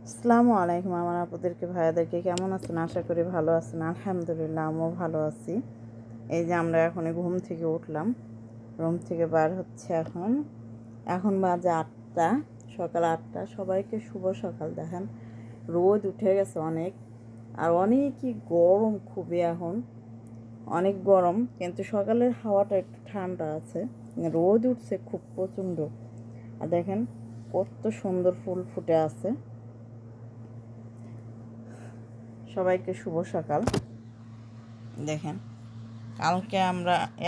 আসসালামু আলাইকুম আমার আপুদেরকে ভাইয়াদেরকে কেমন আছেন? আশা করি ভালো আছেন। আলহামদুলিল্লাহ আমিও ভালো আছি। এই যে আমরা এখন ঘুম থেকে উঠলাম, রুম থেকে বার হচ্ছে এখন বাজে 8টা, সকাল 8টা। সবাইকে শুভ সকাল। দেখেন রোদ উঠে গেছে অনেক, আর অনেকই গরম, খুবই এখন অনেক গরম, কিন্তু সকালের হাওয়াটা একটু ঠান্ডা আছে। রোদ উঠছে খুব প্রচণ্ড। আর দেখেন কত সুন্দর ফুল ফুটে আছে। সবাইকে শুভ সকাল। দেখেন কালকে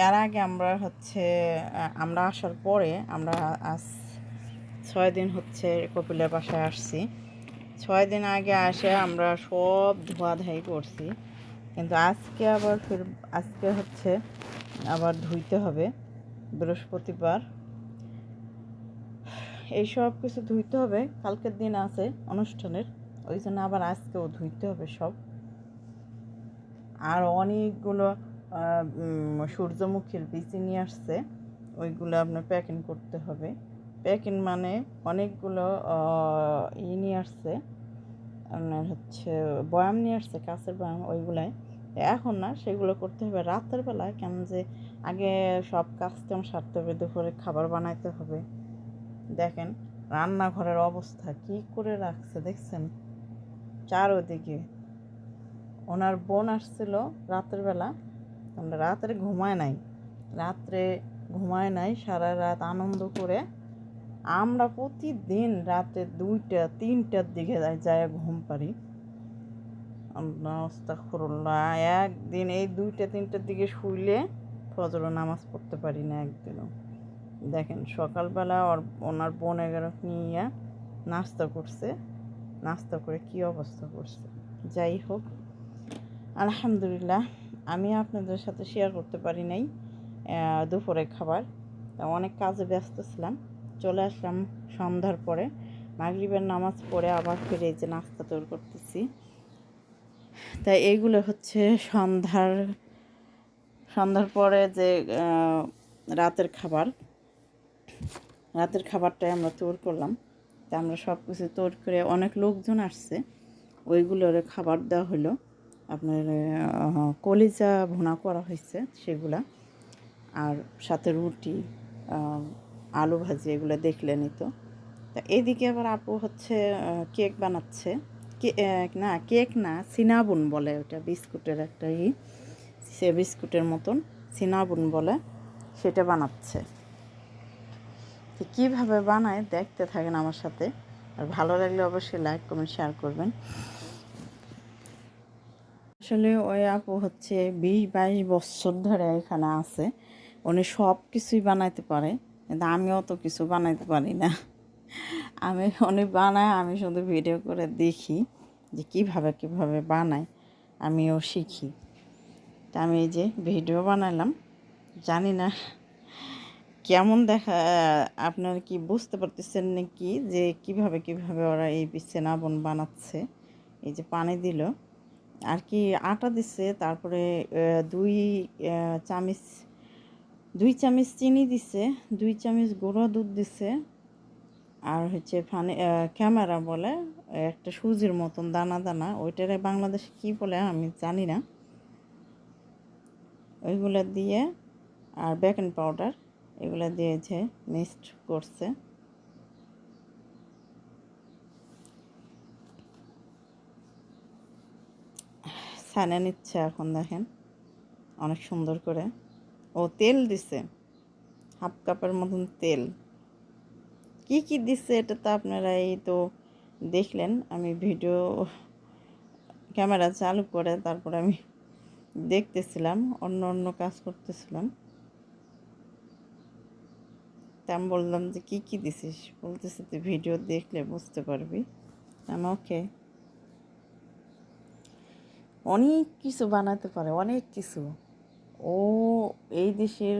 এর আগে আমরা আসার পরে আমরা আজ 6 দিন হচ্ছে কপিলের বাসায় আসছি। 6 দিন আগে আমরা সব ধোয়াধাই করছি, কিন্তু আজকে আবার ধুইতে হবে। বৃহস্পতিবার এই সব কিছু ধুইতে হবে, কালকের দিন আছে অনুষ্ঠানের, ওই জন্য আবার আজকেও ধুইতে হবে সব। আর অনেকগুলো সূর্যমুখীর বীজ নিয়ে আসছে, ওইগুলো আপনার প্যাকিং করতে হবে। প্যাকিং মানে অনেকগুলো নিয়ে আসছে, আপনার বয়াম নিয়ে আসছে, কাঁচের বয়াম। ওইগুলাই এখন না, সেগুলো করতে হবে রাতের বেলা। কেন যে আগে সব কাজকাম সারতে হবে, দুপুরে খাবার বানাইতে হবে। দেখেন রান্নাঘরের অবস্থা কি করে রাখছে, দেখছেন চারোদিকে। ওনার বোন আসছিল রাতের বেলা, আমরা রাত্রে ঘুমায় নাই, সারা রাত আনন্দ করে আমরা প্রতিদিন রাতে 2টা 3টার দিকে যায় ঘুম পারি। আস্তাগফিরুল্লাহ, একদিন এই 2টা 3টার দিকে শুইলে ফজর নামাজ পড়তে পারি না একদিনও। দেখেন সকালবেলা ওনার বোন 11 নিয়ে নাস্তা করে কি অবস্থা করছে। যাই হোক, আলহামদুলিল্লাহ আমি আপনাদের সাথে শেয়ার করতে পারি নাই দুপুরে খাবার। অনেক কাজে ব্যস্ত ছিলাম। চলে আসলাম সন্ধ্যার পরে, মাগরিবের নামাজ পড়ে আবার ফিরে এই যে নাস্তা তৈরি করতেছি। তাই এইগুলো হচ্ছে সন্ধ্যার পরে যে রাতের খাবারটাই আমরা তৈরি করলাম। তা আমরা সব কিছু তৈরি করে, অনেক লোকজন আসছে, ওইগুলোর খাবার দেওয়া হলো। আপনার কলিজা ভুনা করা হয়েছে সেগুলা, আর সাথে রুটি, আলু ভাজি, এগুলো দেখলেনই তো। তা এদিকে আবার আপু কেক বানাচ্ছে। কেক না, সিনাবুন বলে ওটা, বিস্কুটের একটা সে বিস্কুটের মতন সিনাবুন বলে, সেটা বানাচ্ছে। তো কীভাবে বানায় দেখতে থাকেন আমার সাথে, আর ভালো লাগলে অবশ্যই লাইক কমেন্ট শেয়ার করবেন। আসলে ওই আপু 20-22 বছর ধরে এখানে আছে। উনি সব কিছুই বানাইতে পারে, কিন্তু আমি অত কিছু বানাইতে পারি না। উনি বানায়, আমি শুধু ভিডিও করে দেখি যে কীভাবে বানায়, আমিও শিখি। তা আমি এই যে ভিডিও বানালাম, জানি না কেমন আপনারা কি বুঝতে পারতেছেন নাকি যে কিভাবে ওরা এই সিনামন বানাচ্ছে। এই যে পানি দিল, আর কি আটা দিছে, তারপরে 2 চামচ চিনি দিছে, 2 চামচ গুঁড়ো দুধ দিছে, আর ক্যামেরা বলে একটা সুজির মতন দানা দানা, ওইটারে বাংলাদেশে কি বলে আমি জানি না। ওইগুলো দিয়ে, আর বেকিং পাউডার, এগুলো দিয়েছে, মিক্সড করছে। ছানে নিচ্ছে এখন, দেখেন অনেক সুন্দর করে। ও তেল দিছে, 1/2 কাপের মতন তেল। কি দিচ্ছে এটা তো আপনারা এই তো দেখলেন। আমি ভিডিও ক্যামেরা চালু করে তারপরে আমি দেখতেছিলাম, অন্য কাজ করতেছিলাম। তা আমি বললাম যে কি দিছিস, বলতেছে তুই ভিডিও দেখলে বুঝতে পারবি। আমি ওকে। অনেক কিছু বানাতে পারে, অনেক কিছু। ও এই দেশের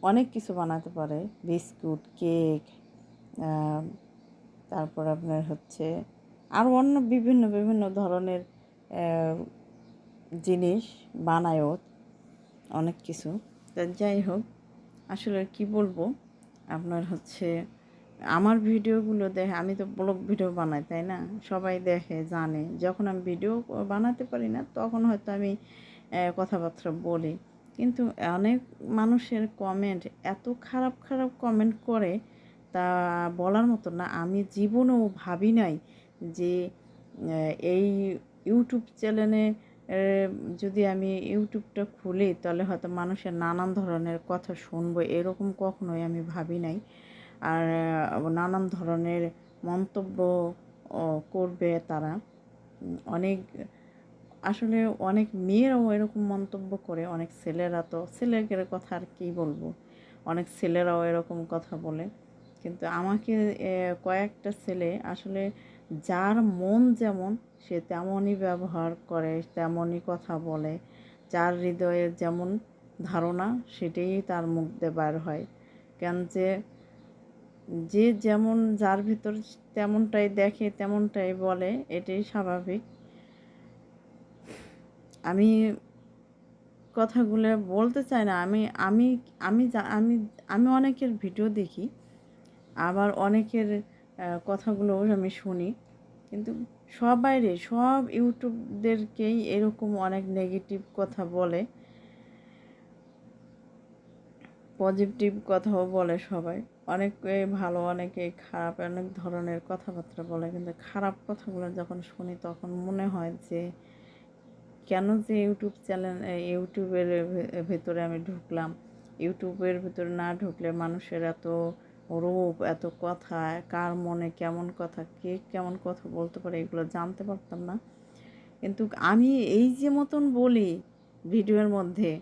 অনেক কিছু বানাতে পারে, বিস্কুট, কেক, তারপর আপনার আরও অন্য বিভিন্ন ধরনের জিনিস বানায়ও, অনেক কিছু। তা যাই হোক, আসলে কি বলবো, আপনার আমার ভিডিওগুলো দেখে, আমি তো ব্লগ ভিডিও বানাই তাই না, সবাই দেখে জানে। যখন আমি ভিডিও বানাতে পারি না তখন হয়তো আমি কথাবার্তা বলি, কিন্তু অনেক মানুষের কমেন্ট এত খারাপ খারাপ কমেন্ট করে, তা বলার মতো না। আমি জীবনেও ভাবি নাই যে এই ইউটিউব চ্যানেলে যদি আমি ইউটিউবটা খুলি তাহলে হয়তো মানুষের নানান ধরনের কথা শুনবো, এরকম কখনোই আমি ভাবি নাই। আর নানান ধরনের মন্তব্য করবে তারা। অনেক, আসলে অনেক মেয়েরাও এরকম মন্তব্য করে, অনেক ছেলেরা, তো ছেলেদের কথা আর কী বলবো, অনেক ছেলেরাও এরকম কথা বলে। কিন্তু আমাকে কয়েকটা ছেলে আসলে, যার মন যেমন সে তেমনই ব্যবহার করে, তেমনই কথা বলে, যার হৃদয়ে যেমন ধারণা সেটাই তার মুখ দিয়ে বার হয়। কেন যে যে যেমন যার ভিতর তেমনটাই দেখে তেমনটাই বলে, এটাই স্বাভাবিক। আমি কথাগুলো বলতে চাই না। আমি আমি আমি আমি আমি অনেকের ভিডিও দেখি, আবার অনেকের কথাগুলোও আমি শুনি, কিন্তু সব ইউটিউবদেরকেই এরকম অনেক নেগেটিভ কথা বলে, পজিটিভ কথাও বলে সবাই। অনেকে ভালো, অনেকে খারাপ, অনেক ধরনের কথাবার্তা বলে, কিন্তু খারাপ কথাগুলো যখন শুনি তখন মনে হয় যে কেন যে ইউটিউব চ্যানেল, ইউটিউবের ভেতরে আমি ঢুকলাম। ইউটিউবের ভেতরে না ঢুকলে মানুষের এত রূপ, এত কথা, কার মনে কেমন কথা, কে কেমন কথা বলতে পারে, এগুলো জানতে পারতাম না। কিন্তু আমি এই যে মতন বলি ভিডিওর মধ্যে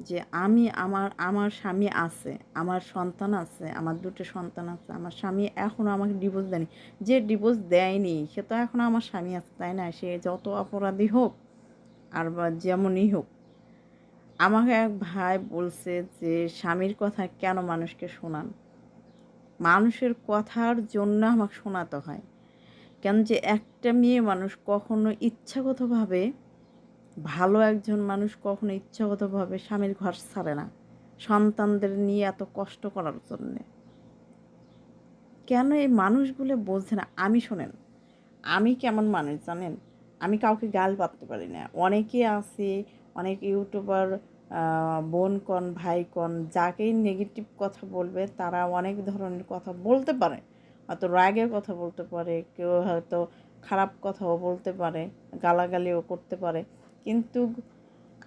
যে আমি আমার আমার স্বামী আছে, আমার সন্তান আছে, আমার দুটো সন্তান আছে, আমার স্বামী এখনও আমাকে ডিভোর্স দেয়নি। যে ডিভোর্স দেয়নি সে তো এখনও আমার স্বামী আছে তাই না, সে যত অপরাধী হোক আর বা যেমনই হোক। আমাকে এক ভাই বলছে যে স্বামীর কথা কেন মানুষকে শোনান, মানুষের কথার জন্য আমাকে শোনাতে হয় কেন? যে একটা মেয়ে মানুষ কখনো ইচ্ছাগতভাবে, ভালো একজন মানুষ কখনো ইচ্ছাগতভাবে স্বামীর ঘর ছাড়ে না সন্তানদের নিয়ে এত কষ্ট করার জন্যে। কেন এই মানুষগুলো বোঝে না? আমি, শোনেন, আমি কেমন মানুষ জানেন? আমি কাউকে গাল পাততে পারি না। অনেকে আছে, অনেক ইউটিউবার বোন কন ভাই কন, যাকেই নেগেটিভ কথা বলবে তারা অনেক ধরনের কথা বলতে পারে, হয়তো রাগের কথা বলতে পারে, কেউ হয়তো খারাপ কথাও বলতে পারে, গালাগালিও করতে পারে। কিন্তু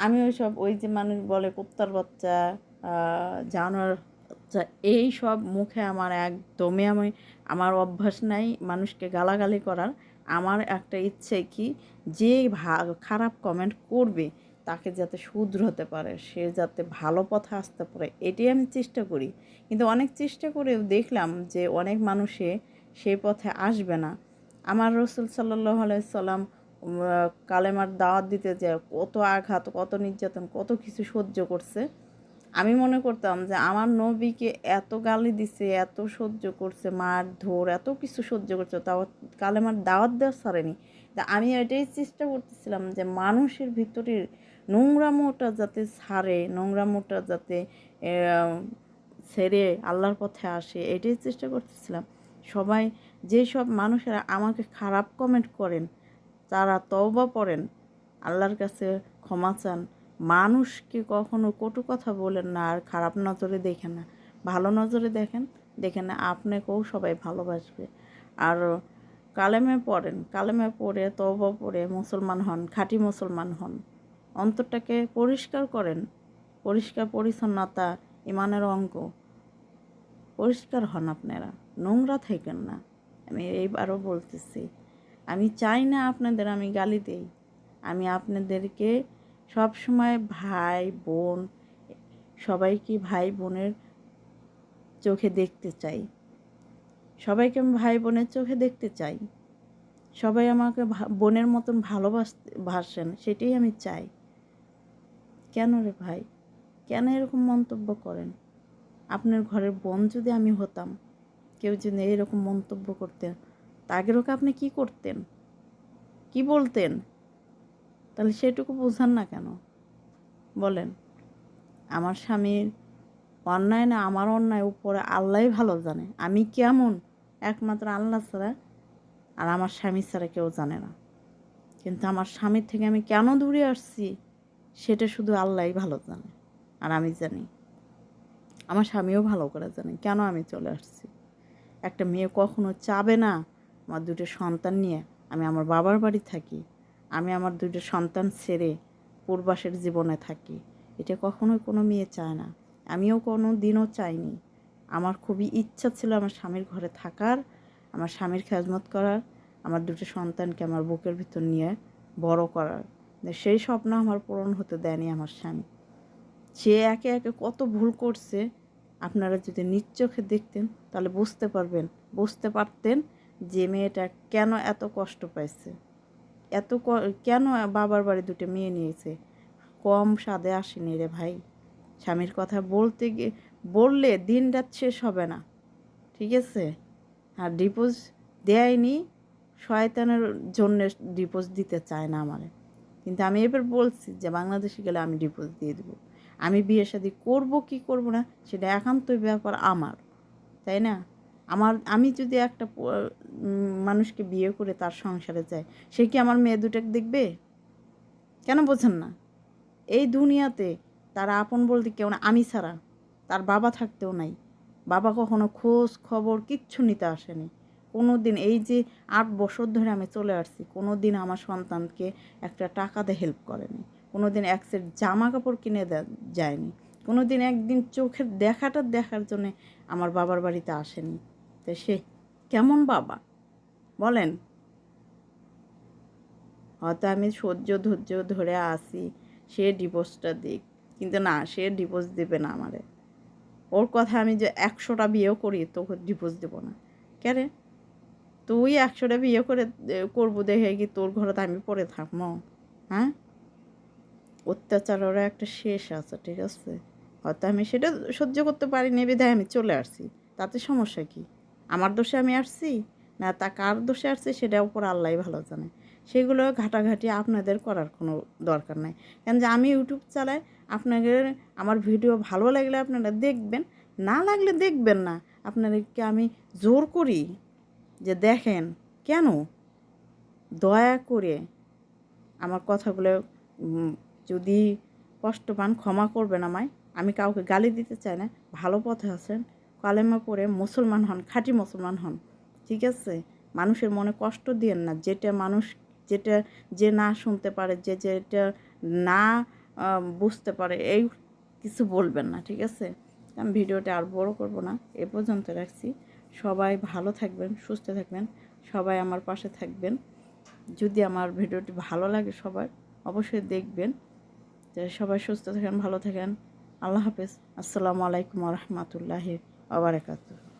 আমি ওই যে মানুষ বলে কুত্তার বাচ্চা, জানোয়ার বাচ্চা, এই সব মুখে আমার একদমই, আমার অভ্যাস নাই মানুষকে গালাগালি করার। আমার একটা ইচ্ছে কি, যে খারাপ কমেন্ট করবে তাকে যাতে শুধরাতে পারে, সে যাতে ভালো পথে আসতে পারে, এটাই আমি চেষ্টা করি। কিন্তু অনেক চেষ্টা করেও দেখলাম যে অনেক মানুষে সেই পথে আসবে না। আমার রসুল সাল্লাল্লাহু আলাইহি সাল্লাম কালেমার দাওয়াত দিতে যায় কত আঘাত, কত নির্যাতন, কত কিছু সহ্য করছে। আমি মনে করতাম যে আমার নবীকে এত গালি দিছে, এত সহ্য করছে, মারধর, এত কিছু সহ্য করছে, তাও কালেমার দাওয়াত দেওয়া ছাড়েনি। তা আমি এটাই চেষ্টা করতেছিলাম যে মানুষের ভিতরের নোংরামোটা যাতে ছাড়ে, নোংরামোটা যাতে ছেড়ে আল্লাহর পথে আসে, এটাই চেষ্টা করতেছিলাম। সবাই, যেসব মানুষেরা আমাকে খারাপ কমেন্ট করেন তারা তওবা পড়েন, আল্লাহর কাছে ক্ষমা চান, মানুষকে কখনো কটু কথা বলেন না, আর খারাপ নজরে দেখেন না, ভালো নজরে দেখেন, দেখেন না আপনাকেও সবাই ভালোবাসবে। আর কালেমে পড়েন, কালেমে পড়ে তওবা পড়ে মুসলমান হন, খাঁটি মুসলমান হন, অন্তরটাকে পরিষ্কার করেন। পরিষ্কার পরিচ্ছন্নতা ইমানের অঙ্গ। পরিষ্কার হন আপনারা, নোংরা থাকেন না। আমি এইবারও বলতেছি, আমি চাই না আপনাদের আমি গালি দেই। আমি আপনাদেরকে সবসময় ভাই বোন, সবাইকে ভাই বোনের চোখে দেখতে চাই, সবাইকে আমি ভাই বোনের চোখে দেখতে চাই, সবাই আমাকে বোনের মতন ভালোবাসেন, সেটাই আমি চাই। কেন রে ভাই, কেন এরকম মন্তব্য করেন? আপনার ঘরের বোন যদি আমি হতাম, কেউ যদি এরকম মন্তব্য করতেন, তাগেরও আপনি কি করতেন, কি বলতেন? তাহলে সেটুকু বোঝান না কেন বলেন? আমার স্বামীর অন্যায় না আমার অন্যায় উপরে আল্লাহই ভালো জানে। আমি কেমন একমাত্র আল্লাহ ছাড়া আর আমার স্বামী ছাড়া কেউ জানে না। কিন্তু আমার স্বামীর থেকে আমি কেন দূরে আসছি সেটা শুধু আল্লাহই ভালো জানে, আর আমি জানি, আমার স্বামীও ভালো করে জানে কেন আমি চলে আসছি। একটা মেয়ে কখনো চাবে না আমার দুটো সন্তান নিয়ে আমি আমার বাবার বাড়ি থাকি, আমি আমার দুটো সন্তান ছেড়ে পূর্বাসের জীবনে থাকি। এটা কখনোই কোনো মেয়ে চায় না, আমিও কোনো দিনও চাইনি। আমার খুবই ইচ্ছা ছিল আমার স্বামীর ঘরে থাকার, আমার স্বামীর খেজমত করার, আমার দুটো সন্তানকে আমার বুকের ভিতর নিয়ে বড় করার। সেই স্বপ্ন আমার পূরণ হতে দেয়নি আমার স্বামী। সে একে একে কত ভুল করছে, আপনারা যদি নিজ চোখে দেখতেন তাহলে বুঝতে পারতেন যে মেয়েটা কেন এত কষ্ট পাইছে, কেন বাবার বাড়ি দুটো মেয়ে নিয়েছে। কম স্বাদে আসেনি রে ভাই। স্বামীর কথা বললে দিন রাত শেষ হবে না, ঠিক আছে? আর ডিভোর্স দেয়নি, শয়তানের জন্য ডিভোর্স দিতে চায় না আমারে। কিন্তু আমি এবার বলছি যে বাংলাদেশে গেলে আমি ডিভোর্স দিয়ে দেবো। আমি বিয়ে শাদী করবো কি করবো না সেটা একান্তই ব্যাপার আমার, তাই না? আমি যদি একটা মানুষকে বিয়ে করে তার সংসারে যাই, সে কি আমার মেয়ে দুটাকে দেখবে? কেন বোঝেন না? এই দুনিয়াতে তার আপন বলতে কেউ না, আমি ছাড়া। তার বাবা থাকতেও নাই, বাবা কখনো খোঁজ খবর কিচ্ছু নিতে আসেনি কোনো দিন। এই যে 8 বছর ধরে আমি চলে আসছি, কোনো দিন আমার সন্তানকে একটা টাকা দিয়ে হেল্প করেনি, কোনো দিন এক সেট জামা কাপড় কিনে যায়নি, কোনো দিন একদিন চোখের দেখার জন্যে আমার বাবার বাড়িতে আসেনি। তো সে কেমন বাবা বলেন? হয়তো আমি ধৈর্য ধরে আসি সে ডিভোর্সটা দিক, কিন্তু না, সে ডিভোর্স দেবে না আমারে। ওর কথা আমি যে 100টা বিয়েও করি তোকে ডিভোর্স দেবো না। কেন? তুই 100টা বিয়ে করবো দেখে কি তোর ঘরে আমি পড়ে থাকবো? হ্যাঁ, অত্যাচারের একটা শেষ আছে, ঠিক আছে? হয়তো আমি সেটা সহ্য করতে পারিনি বিধায় আমি চলে আসছি, তাতে সমস্যা কি? আমার দোষে আমি আসছি না তা কার দোষে আসছি সেটা উপর আল্লাহই ভালো জানে। সেগুলো ঘাটাঘাটি আপনাদের করার কোনো দরকার নাই। কেন যে আমি ইউটিউব চালাই, আপনাদের আমার ভিডিও ভালো লাগলে আপনারা দেখবেন, না লাগলে দেখবেন না। আপনাদেরকে আমি জোর করি যে দেখেন কেন? দয়া করে আমার কথাগুলো যদি কষ্ট পান ক্ষমা করবেন আমায়। আমি কাউকে গালি দিতে চাই না, ভালো পথে আছেন, কালেমা পড়ে মুসলমান হন, খাঁটি মুসলমান হন, ঠিক আছে? মানুষের মনে কষ্ট দিয়েন না। যেটা যে না শুনতে পারে, যেটা না বুঝতে পারে, এই কিছু বলবেন না, ঠিক আছে? আমি ভিডিওটা আর বড় করব না, এ পর্যন্ত রাখছি। সবাই ভালো থাকবেন, সুস্থ থাকবেন, সবাই আমার পাশে থাকবেন। যদি আমার ভিডিওটি ভালো লাগে সবার, অবশ্যই দেখবেন। সবাই সুস্থ থাকেন, ভালো থাকেন। আল্লাহ হাফেজ। আসসালামু আলাইকুম ওয়া রাহমাতুল্লাহি ওয়া বারাকাতুহু।